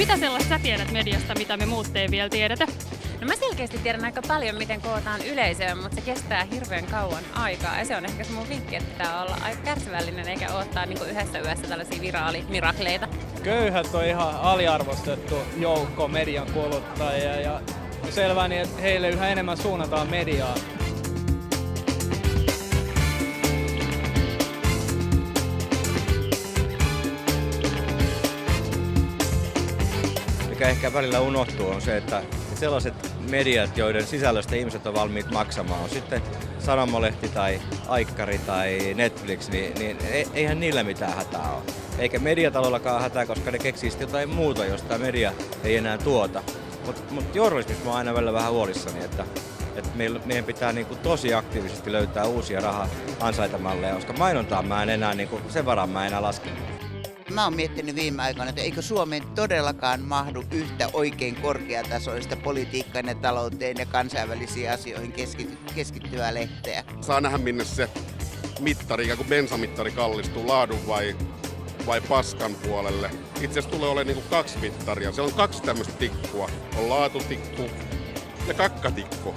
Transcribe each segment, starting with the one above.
Mitä sellaista sä tiedät mediasta, mitä me muut ei vielä tiedetä? No mä selkeästi tiedän aika paljon, miten kootaan yleisöä, mutta se kestää hirveän kauan aikaa. Ja se on ehkä se mun vinkki, että pitää olla aika kärsivällinen eikä odottaa niin yhdessä yössä tällaisia viraalimirakleita. Köyhät on ihan aliarvostettu joukko median kuluttajia ja selvää niin, että heille yhä enemmän suunnataan mediaa. Mikä ehkä välillä unohtuu on se, että sellaiset mediat, joiden sisällöstä ihmiset on valmiit maksamaan, on sitten sanomalehti tai aikkari tai Netflix, niin eihän niillä mitään hätää ole. Eikä mediatalollakaan hätää, koska ne keksii sitten jotain muuta, josta media ei enää tuota. Mutta journalismissa mä oon aina välillä vähän huolissani, että meidän pitää niinku tosi aktiivisesti löytää uusia raha-ansaitamalleja, koska mainontaa mä en enää, sen varaan mä en enää laske. Mä oon miettinyt viime aikoina, että eikö Suomeen todellakaan mahdu yhtä oikein korkeatasoista politiikkaan ja talouteen ja kansainvälisiin asioihin keskittyvää lehteä. Saa nähdä, minne se mittari, ikään kuin bensamittari kallistuu, laadun vai paskan puolelle. Itse asiassa tulee olemaan niin kuin 2 mittaria. Siellä on 2 tämmöistä tikkua. On laatutikku ja kakkatikku.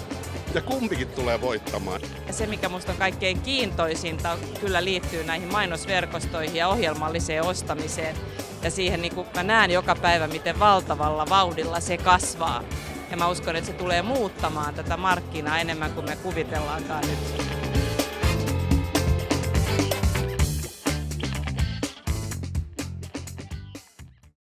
Ja kumpikin tulee voittamaan. Ja se, mikä minusta on kaikkein kiintoisinta, kyllä liittyy näihin mainosverkostoihin ja ohjelmalliseen ostamiseen. Ja siihen niin kuin mä näen joka päivä, miten valtavalla vauhdilla se kasvaa. Ja mä uskon, että se tulee muuttamaan tätä markkinaa enemmän kuin me kuvitellaankaan nyt.